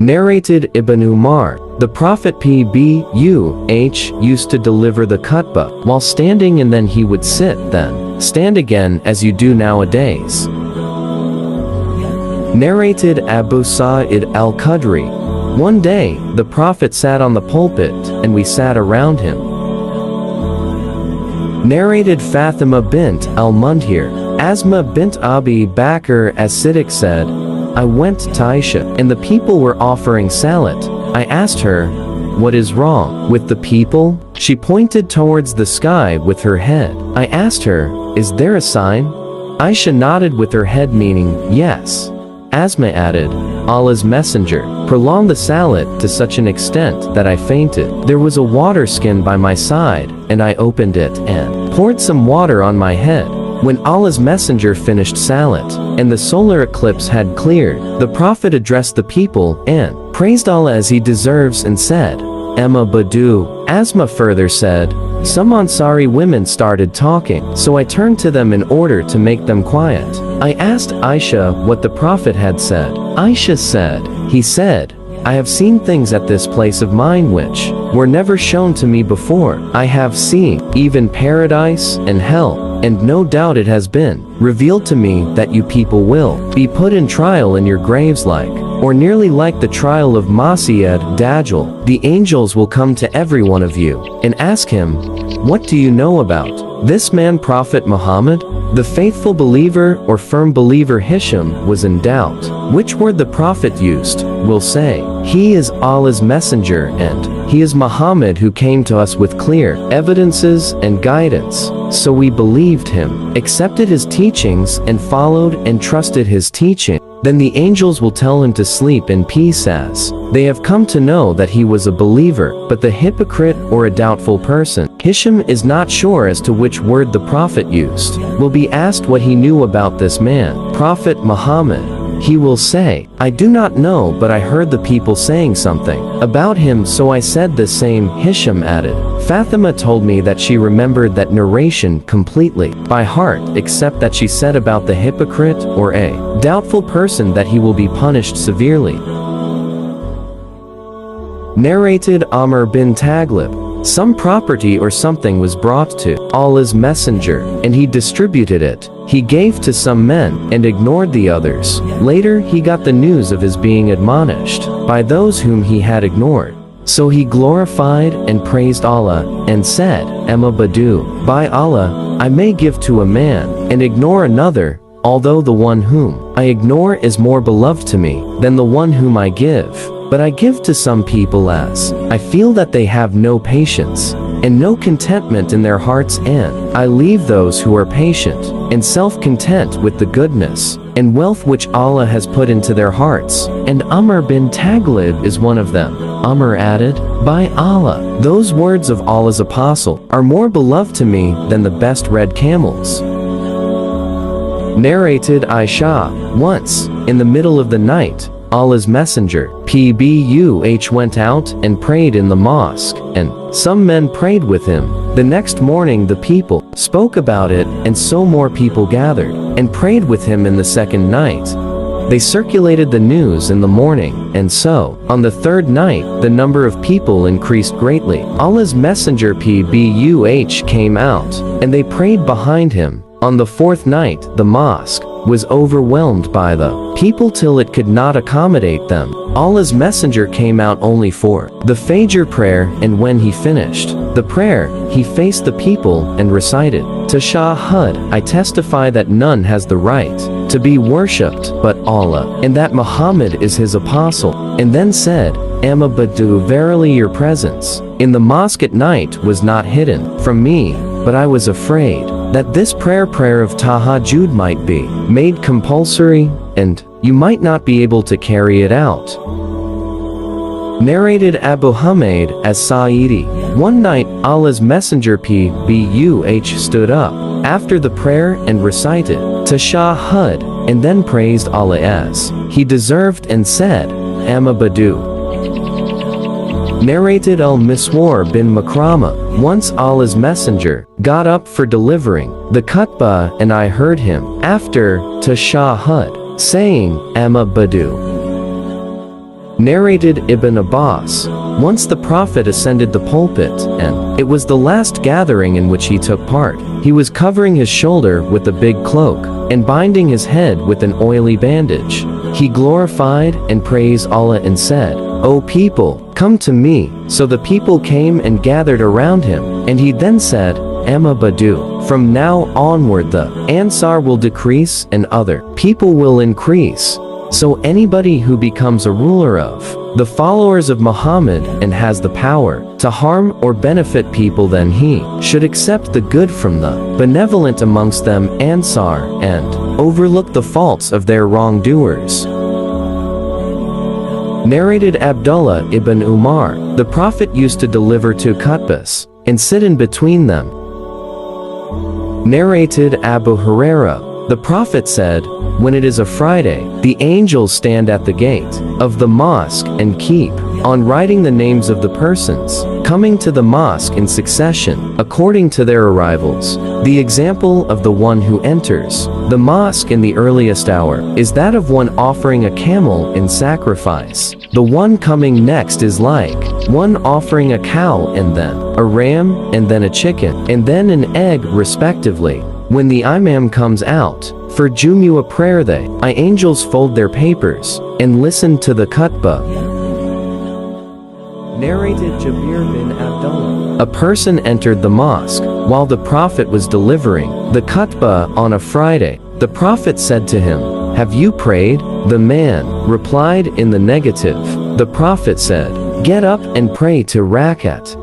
Narrated Ibn Umar, the Prophet PBUH used to deliver the khutbah while standing, and then he would sit, then stand again, as you do nowadays. Narrated Abu Sa'id al-Khudri, one day, the Prophet sat on the pulpit, and we sat around him. Narrated Fatima bint al-Mundhir, Asma bint Abi Bakr as-Siddiq said, I went to Aisha, and the people were offering salat. I asked her, what is wrong with the people? She pointed towards the sky with her head. I asked her, is there a sign? Aisha nodded with her head, meaning yes. Asma added, Allah's Messenger prolonged the salat to such an extent that I fainted. There was a water skin by my side, and I opened it and poured some water on my head. When Allah's Messenger finished salat, and the solar eclipse had cleared, the Prophet addressed the people and praised Allah as he deserves and said, Emma Badu. Asma further said, some Ansari women started talking, so I turned to them in order to make them quiet. I asked Aisha what the Prophet had said. Aisha said, he said, I have seen things at this place of mine which were never shown to me before. I have seen even paradise and hell, and no doubt it has been revealed to me that you people will be put in trial in your graves or nearly like the trial of Masih ad-Dajjal. The angels will come to every one of you and ask him, what do you know about this man Prophet Muhammad? The faithful believer or firm believer Hisham was in doubt which word the Prophet used. Will say, he is Allah's messenger and he is Muhammad who came to us with clear evidences and guidance. So we believed him, accepted his teachings and followed and trusted his teaching. Then the angels will tell him to sleep in peace as they have come to know that he was a believer. But the hypocrite or a doubtful person, Hisham is not sure as to which word the Prophet used, will be asked what he knew about this man, Prophet Muhammad. He will say, I do not know, but I heard the people saying something about him, so I said the same. Hisham added, Fatima told me that she remembered that narration completely by heart, except that she said about the hypocrite or a doubtful person that he will be punished severely. Narrated Amr bin Taglib, some property or something was brought to Allah's Messenger, and he distributed it. He gave to some men and ignored the others. Later he got the news of his being admonished by those whom he had ignored. So he glorified and praised Allah and said, Emma Badu, by Allah, I may give to a man and ignore another, although the one whom I ignore is more beloved to me than the one whom I give. But I give to some people as I feel that they have no patience and no contentment in their hearts, and I leave those who are patient and self-content with the goodness and wealth which Allah has put into their hearts. And Amr bin Taglib is one of them. Amr added, by Allah, those words of Allah's apostle are more beloved to me than the best red camels. Narrated Aisha, once, in the middle of the night, Allah's Messenger, PBUH, went out and prayed in the mosque, and some men prayed with him. The next morning the people spoke about it, and so more people gathered and prayed with him in the second night. They circulated the news in the morning, and so, on the third night, the number of people increased greatly. Allah's Messenger PBUH came out, and they prayed behind him. On the fourth night, the mosque was overwhelmed by the people till it could not accommodate them. Allah's Messenger came out only for the Fajr prayer, and when he finished the prayer, he faced the people and recited, Tashahhud, I testify that none has the right to be worshipped but Allah, and that Muhammad is his apostle, and then said, Amma Badu, verily your presence in the mosque at night was not hidden from me, but I was afraid that this prayer of Tahajjud might be made compulsory, and you might not be able to carry it out. Narrated Abu Humayd as-Sa'idi, one night Allah's Messenger PBUH stood up after the prayer and recited Tashahhud, and then praised Allah as he deserved and said, Amma Badu. Narrated Al-Miswar bin Makrama, once Allah's Messenger got up for delivering the khutbah, and I heard him, after Tashahhud, saying, Amma Badu. Narrated Ibn Abbas. Once the Prophet ascended the pulpit, and it was the last gathering in which he took part. He was covering his shoulder with a big cloak, and binding his head with an oily bandage. He glorified and praised Allah and said, "O people, come to me." So the people came and gathered around him, and he then said, "Amma Badu, from now onward the Ansar will decrease and other people will increase. So anybody who becomes a ruler of the followers of Muhammad and has the power to harm or benefit people, then he should accept the good from the benevolent amongst them Ansar and overlook the faults of their wrongdoers." Narrated Abdullah ibn Umar. The Prophet used to deliver two khutbahs and sit in between them. Narrated Abu Huraira. The Prophet said, "When it is a Friday, the angels stand at the gate of the mosque and keep on writing the names of the persons coming to the mosque in succession, according to their arrivals. The example of the one who enters the mosque in the earliest hour is that of one offering a camel in sacrifice. The one coming next is like one offering a cow and then a ram and then a chicken and then an egg respectively. When the imam comes out for Jumu'ah prayer, the angels fold their papers and listen to the khutbah." Narrated Jabir bin Abdullah. A person entered the mosque while the Prophet was delivering the khutbah on a Friday. The Prophet said to him, "Have you prayed?" The man replied in the negative. The Prophet said, "Get up and pray 2 rakat."